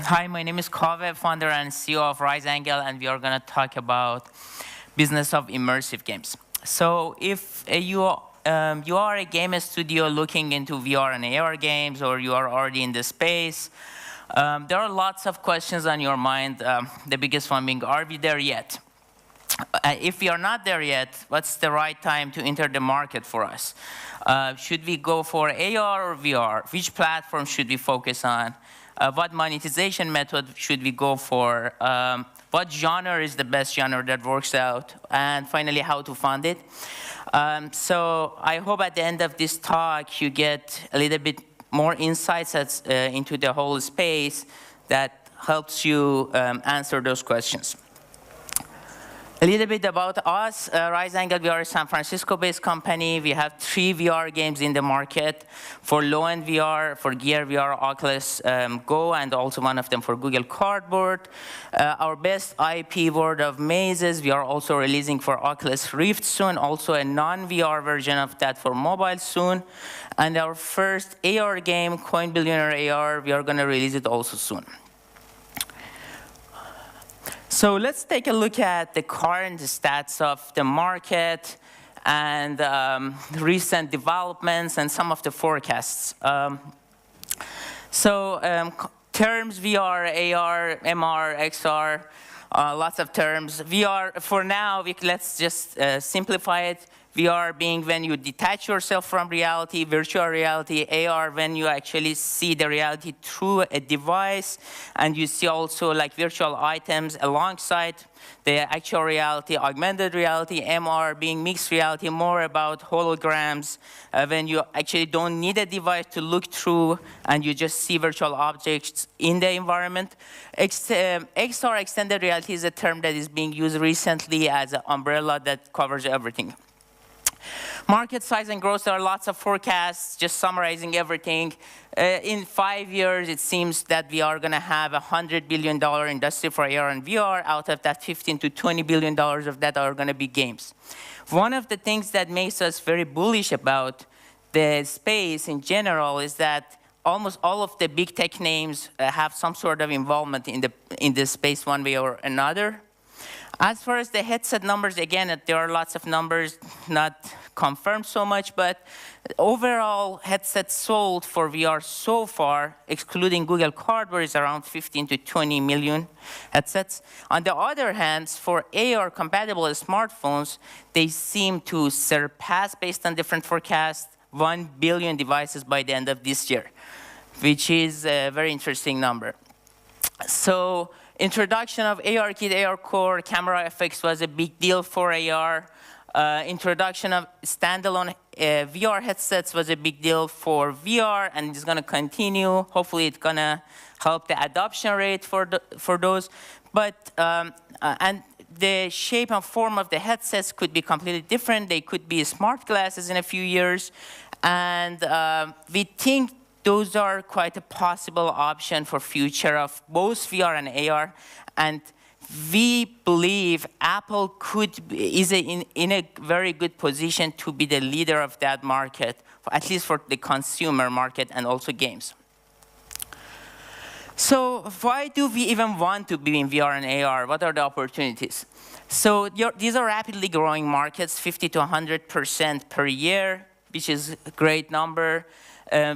Hi, my name is Kaveh, founder and CEO of RiseAngle, and we are going to talk about business of immersive games. So if you are a game studio looking into VR and AR games, or you are already in the space, there are lots of questions on your mind. The biggest one being, are we there yet? If we are not there yet, what's the right time to enter the market for us? Should we go for AR or VR? Which platform should we focus on? What monetization method should we go for? What genre is the best genre that works out? And finally, how to fund it. So I hope at the end of this talk, you get a little bit more insights into the whole space that helps you answer those questions. A little bit about us. RiseAngle, we are a San Francisco-based company. We have 3 VR games in the market for low-end VR, for Gear VR, Oculus Go, and also one of them for Google Cardboard. Our best IP, World of Mazes, we are also releasing for Oculus Rift soon, also a non-VR version of that for mobile soon. And our first AR game, Coin Billionaire AR, we are going to release it also soon. So let's take a look at the current stats of the market and recent developments and some of the forecasts. Terms VR, AR, MR, XR, lots of terms. VR, for now, let's just simplify it. VR being when you detach yourself from reality, virtual reality, AR when you actually see the reality through a device, and you see also like virtual items alongside the actual reality, augmented reality, MR being mixed reality, more about holograms, when you actually don't need a device to look through and you just see virtual objects in the environment. XR, extended reality, is a term that is being used recently as an umbrella that covers everything. Market size and growth, there are lots of forecasts, just summarizing everything. In 5 years, it seems that we are going to have a $100 billion industry for AR and VR. Out of that, $15 to $20 billion of that are going to be games. One of the things that makes us very bullish about the space in general is that almost all of the big tech names have some sort of involvement in this space one way or another. As far as the headset numbers, again, there are lots of numbers not confirmed so much, but overall headsets sold for VR so far, excluding Google Cardboard, is around 15 to 20 million headsets. On the other hand, for AR-compatible smartphones, they seem to surpass, based on different forecasts, 1 billion devices by the end of this year, which is a very interesting number. So, introduction of ARKit, AR Core, camera FX was a big deal for AR. Introduction of standalone VR headsets was a big deal for VR, and it's going to continue. Hopefully, it's going to help the adoption rate for those. But and the shape and form of the headsets could be completely different. They could be smart glasses in a few years, and we think those are quite a possible option for future of both VR and AR, and we believe Apple is in a very good position to be the leader of that market, at least for the consumer market and also games. So why do we even want to be in VR and AR? What are the opportunities? So these are rapidly growing markets, 50 to 100% per year, which is a great number.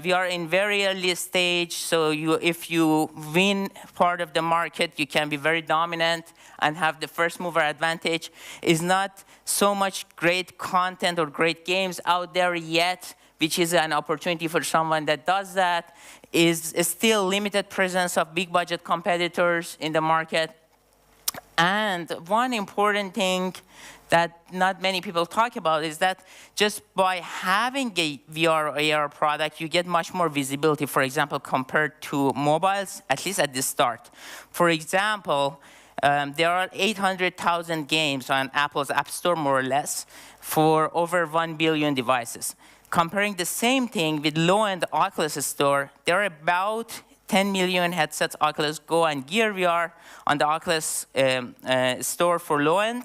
We are in very early stage, so if you win part of the market, you can be very dominant and have the first mover advantage. Is not so much great content or great games out there yet, which is an opportunity for someone that does that. Is still limited presence of big budget competitors in the market. And one important thing that not many people talk about is that just by having a VR or AR product, you get much more visibility, for example, compared to mobiles, at least at the start. For example, there are 800,000 games on Apple's App Store, more or less, for over 1 billion devices. Comparing the same thing with low-end Oculus Store, there are about 10 million headsets, Oculus Go and Gear VR on the Oculus store for low-end,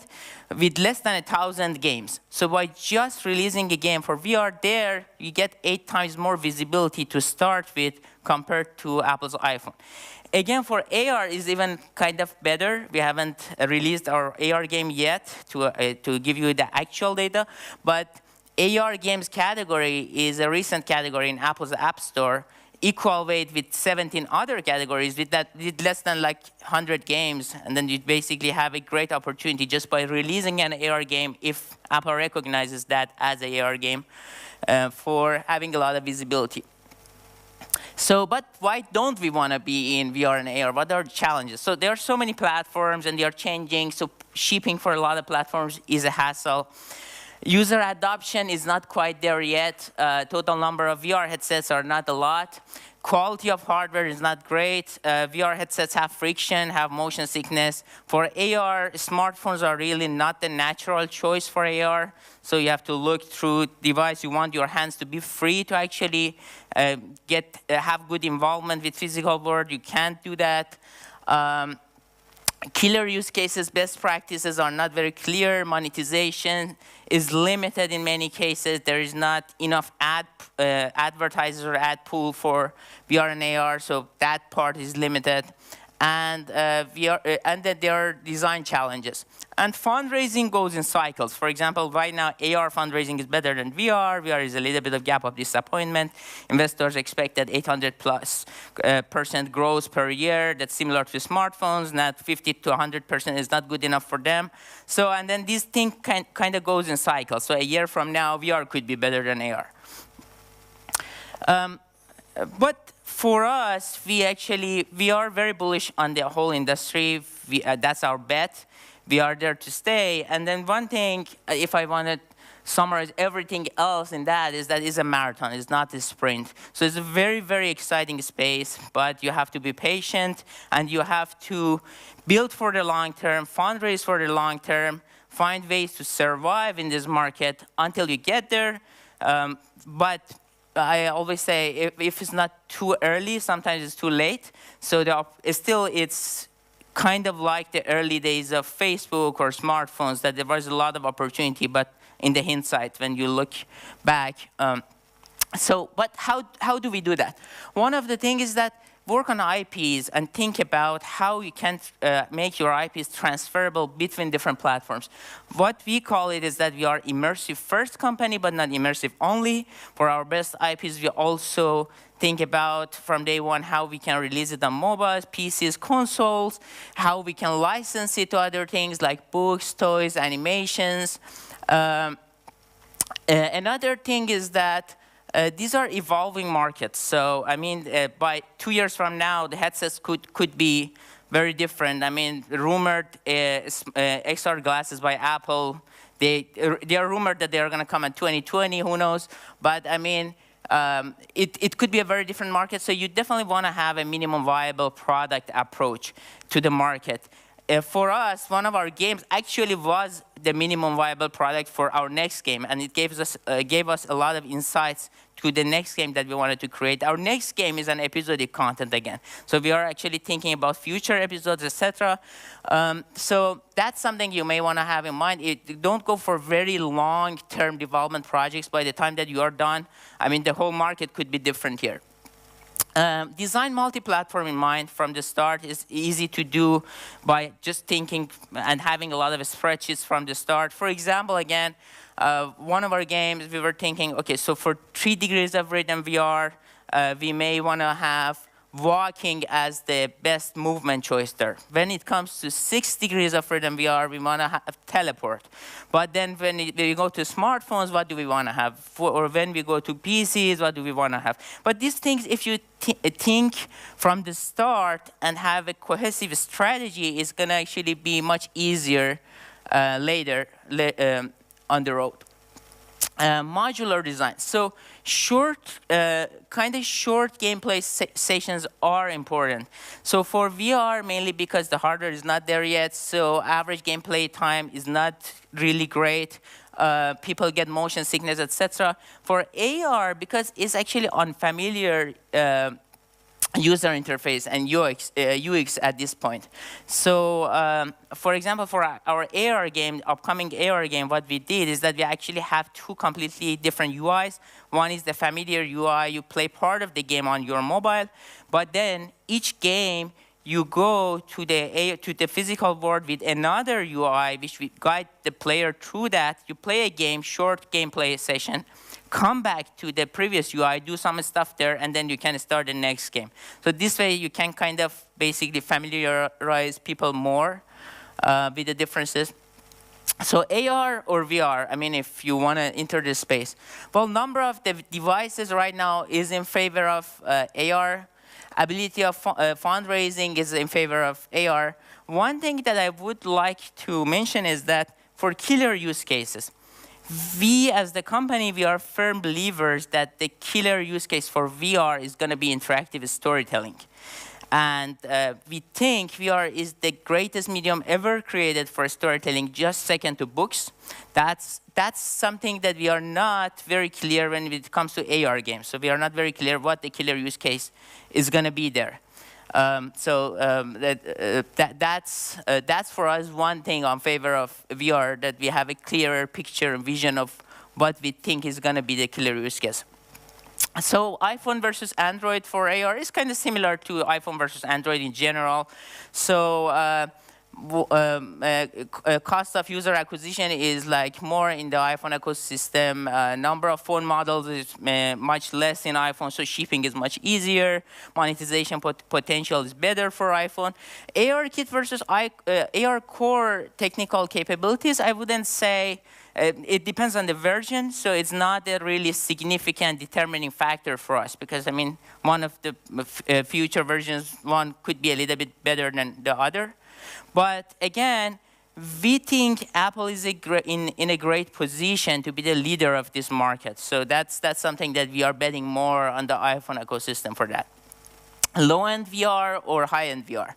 with less than 1,000 games. So by just releasing a game for VR there, you get 8 times more visibility to start with compared to Apple's iPhone. Again, for AR is even kind of better. We haven't released our AR game yet to give you the actual data, but AR games category is a recent category in Apple's App Store, equal weight with 17 other categories with less than like 100 games, and then you basically have a great opportunity just by releasing an AR game, if Apple recognizes that as an AR game, for having a lot of visibility. So, but why don't we want to be in VR and AR? What are the challenges? So there are so many platforms and they are changing, so shipping for a lot of platforms is a hassle. User adoption is not quite there yet. Total number of VR headsets are not a lot. Quality of hardware is not great. VR headsets have friction, have motion sickness. For AR, smartphones are really not the natural choice for AR. So you have to look through device. You want your hands to be free to actually have good involvement with physical world. You can't do that. Killer use cases, best practices are not very clear. Monetization is limited in many cases. There is not enough advertisers or ad pool for VR and AR, so that part is limited. And and then there are design challenges. And fundraising goes in cycles. For example, right now, AR fundraising is better than VR. VR is a little bit of gap of disappointment. Investors expected 800+% growth per year. That's similar to smartphones. Not 50 to 100% is not good enough for them. So, and then this thing kind of goes in cycles. So a year from now, VR could be better than AR. But for us, we are very bullish on the whole industry. That's our bet. We are there to stay. And then one thing, if I want to summarize everything else in that, is that it's a marathon. It's not a sprint. So it's a very, very exciting space, but you have to be patient, and you have to build for the long term, fundraise for the long term, find ways to survive in this market until you get there. But I always say, if it's not too early, sometimes it's too late. So it's kind of like the early days of Facebook or smartphones, that there was a lot of opportunity, but in the hindsight, when you look back. But how do we do that? One of the things is that work on IPs and think about how you can make your IPs transferable between different platforms. What we call it is that we are immersive first company, but not immersive only. For our best IPs, we also think about from day one how we can release it on mobiles, PCs, consoles, how we can license it to other things like books, toys, animations. Another thing is that these are evolving markets. So, I mean, by 2 years from now, the headsets could be very different. I mean, rumored XR glasses by Apple, they are rumored that they are going to come in 2020, who knows? But, I mean, it could be a very different market. So you definitely want to have a minimum viable product approach to the market. For us, one of our games actually was the minimum viable product for our next game, and it gave us a lot of insights to the next game that we wanted to create. Our next game is an episodic content again. So we are actually thinking about future episodes, etc. So that's something you may want to have in mind. Don't go for very long-term development projects. By the time that you are done, I mean, the whole market could be different here. Design multi-platform in mind from the start is easy to do by just thinking and having a lot of spreadsheets from the start. For example, again, one of our games, we were thinking, okay, so for 3 degrees of freedom VR, we may want to have walking as the best movement choice there. When it comes to 6 degrees of freedom VR, we want to have teleport. But then when we go to smartphones, what do we want to have? Or when we go to PCs, what do we want to have? But these things, if you think from the start and have a cohesive strategy, is going to actually be much easier later on the road. Modular design. So kind of short gameplay sessions are important. So for VR, mainly because the hardware is not there yet, so average gameplay time is not really great. People get motion sickness, etc. For AR, because it's actually unfamiliar user interface and UX at this point. So, for example, for our AR game, upcoming AR game, what we did is that we actually have two completely different UIs. One is the familiar UI. You play part of the game on your mobile, but then each game you go to the physical world with another UI, which will guide the player through that. You play a game, short gameplay session, come back to the previous UI, do some stuff there, and then you can start the next game. So this way, you can kind of basically familiarize people more with the differences. So AR or VR, I mean, if you want to enter this space. Well, number of the devices right now is in favor of AR. Ability of fundraising is in favor of AR. One thing that I would like to mention is that for killer use cases, we as the company, we are firm believers that the killer use case for VR is going to be interactive storytelling. And we think VR is the greatest medium ever created for storytelling, just second to books. That's something that we are not very clear when it comes to AR games. So we are not very clear what the killer use case is going to be there. That's for us one thing on favor of VR, that we have a clearer picture and vision of what we think is going to be the killer use case. So iPhone versus Android for AR is kind of similar to iPhone versus Android in general. So cost of user acquisition is like more in the iPhone ecosystem. Number of phone models is much less in iPhone, so shipping is much easier. Monetization potential is better for iPhone. AR kit versus AR core technical capabilities, I wouldn't say. It depends on the version, so it's not a really significant determining factor for us, because, I mean, one of the future versions, one could be a little bit better than the other. But again, we think Apple is in a great position to be the leader of this market. So that's something that we are betting more on the iPhone ecosystem for that. Low-end VR or high-end VR.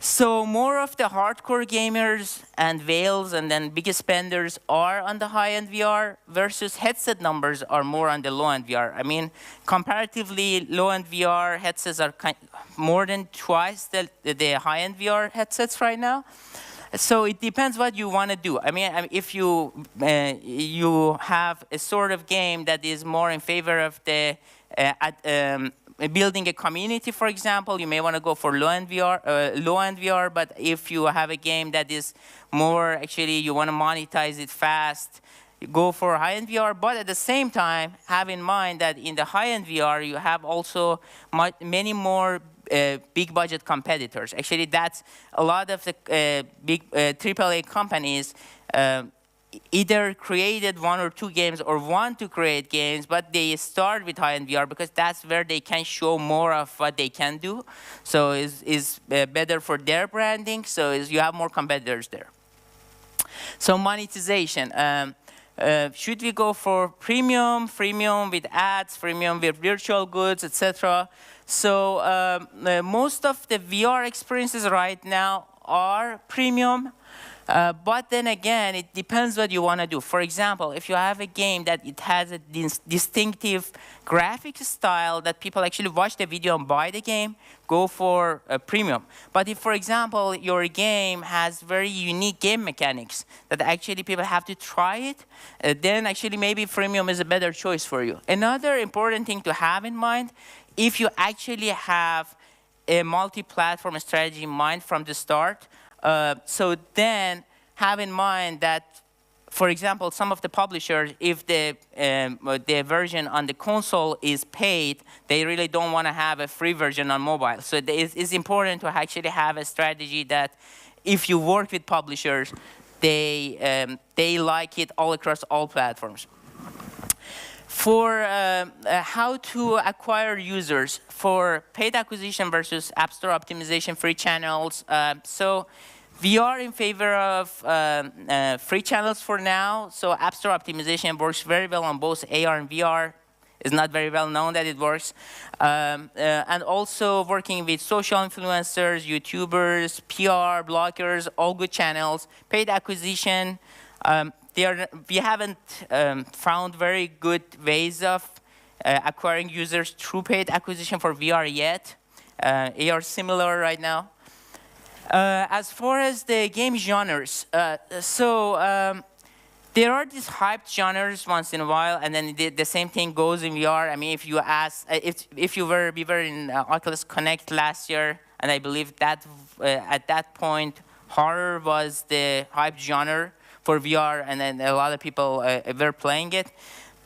So more of the hardcore gamers and whales and then biggest spenders are on the high-end VR, versus headset numbers are more on the low-end VR. I mean, comparatively, low-end VR headsets are more than twice the high-end VR headsets right now. So it depends what you want to do. I mean, if you have a sort of game that is more in favor of the building a community, for example, you may want to go for low-end VR, but if you have a game that is more, actually, you want to monetize it fast, you go for high-end VR, but at the same time, have in mind that in the high-end VR, you have also many more big budget competitors. Actually, that's a lot of the big AAA companies either created one or two games or want to create games, but they start with high-end VR because that's where they can show more of what they can do. So it's better for their branding. So you have more competitors there. So monetization. Should we go for premium with ads, freemium with virtual goods, etc.? So most of the VR experiences right now are premium. But then again, it depends what you want to do. For example, if you have a game that it has a distinctive graphic style that people actually watch the video and buy the game, go for a premium. But if, for example, your game has very unique game mechanics that actually people have to try it, then actually maybe freemium is a better choice for you. Another important thing to have in mind, if you actually have a multi-platform strategy in mind from the start, so then have in mind that, for example, some of the publishers, if the version on the console is paid, they really don't want to have a free version on mobile. So it's important to actually have a strategy that if you work with publishers, they like it all across all platforms. For how to acquire users for paid acquisition versus App Store optimization, free channels. So we are in favor of free channels for now. So App Store optimization works very well on both AR and VR. It's not very well known that it works. And also working with social influencers, YouTubers, PR, bloggers, all good channels. Paid acquisition. We haven't found very good ways of acquiring users through paid acquisition for VR yet. AR similar right now. As far as the game genres, there are these hyped genres once in a while, and then the same thing goes in VR. I mean, if you ask, if we were in Oculus Connect last year, and I believe that at that point, horror was the hype genre for VR, and then a lot of people were playing it.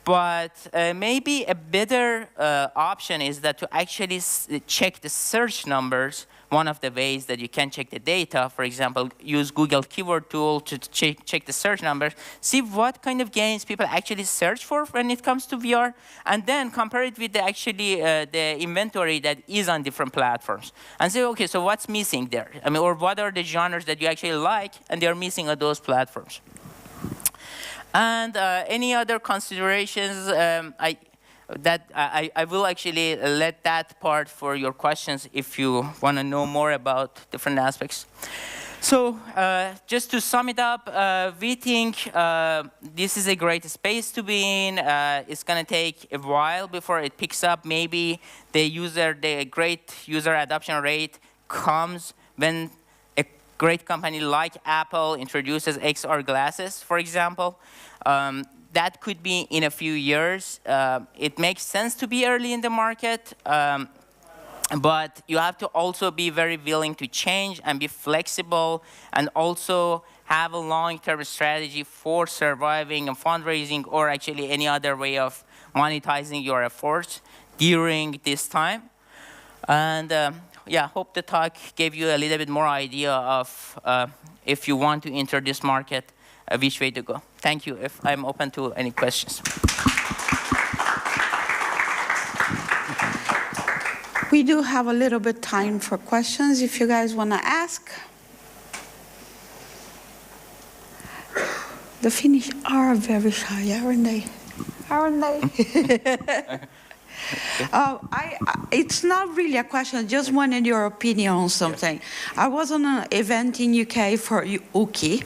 But maybe a better option is that to actually check the search numbers. One of the ways that you can check the data, for example, use Google keyword tool to check the search numbers, see what kind of games people actually search for when it comes to VR, and then compare it with the inventory that is on different platforms. And say, okay, so what's missing there? I mean, or what are the genres that you actually like and they're missing on those platforms? And any other considerations, I will actually let that part for your questions if you want to know more about different aspects. So just to sum it up, we think this is a great space to be in. It's going to take a while before it picks up. Maybe the great user adoption rate comes when a great company like Apple introduces XR glasses, for example. That could be in a few years. It makes sense to be early in the market, but you have to also be very willing to change and be flexible, and also have a long-term strategy for surviving and fundraising, or actually any other way of monetizing your efforts during this time. And yeah, hope the talk gave you a little bit more idea of if you want to enter this market, which way to go. Thank you. If I'm open to any questions. We do have a little bit time for questions if you guys want to ask. The Finnish are very shy, aren't they? Aren't they? It's not really a question, I just wanted your opinion on something. I was on an event in UK for Uki,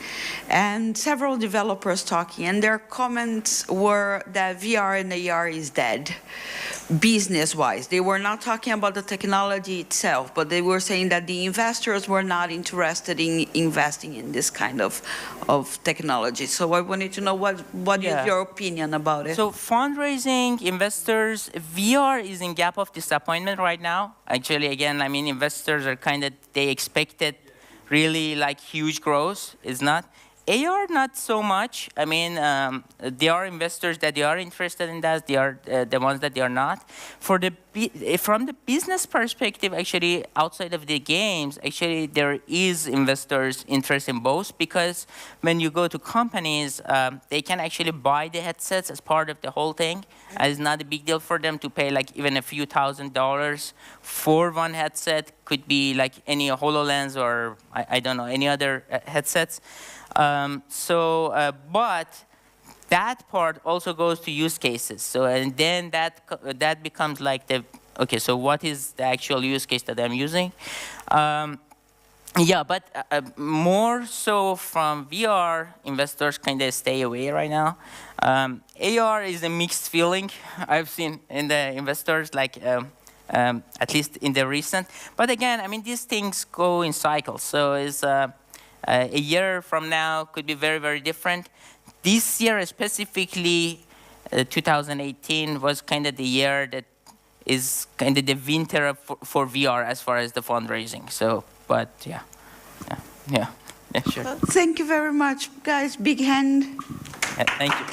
and several developers talking, and their comments were that VR and AR is dead, business-wise. They were not talking about the technology itself, but they were saying that the investors were not interested in investing in this kind of technology. So I wanted to know what is your opinion about it? So fundraising, investors, VR is in gap of disappointment right now. Actually, again, I mean, investors are they expected really like huge growth. It's not. AR, not so much. I mean, there are investors that they are interested in that. They are the ones that they are not. From the business perspective, actually, outside of the games, actually, there is investors' interest in both, because when you go to companies, they can actually buy the headsets as part of the whole thing. And it's not a big deal for them to pay like even a few $1,000s for one headset. Could be like any HoloLens or I don't know, any other headsets. But that part also goes to use cases. So, and then that becomes like okay, so what is the actual use case that I'm using? Yeah, but more so from VR, investors kind of stay away right now. AR is a mixed feeling I've seen in the investors, like at least in the recent. But again, I mean, these things go in cycles. So it's a year from now could be very, very different. This year specifically, 2018 was kind of the year that is kind of the winter for VR as far as the fundraising. So, but yeah, sure. Thank you very much, guys. Big hand. Yeah, thank you.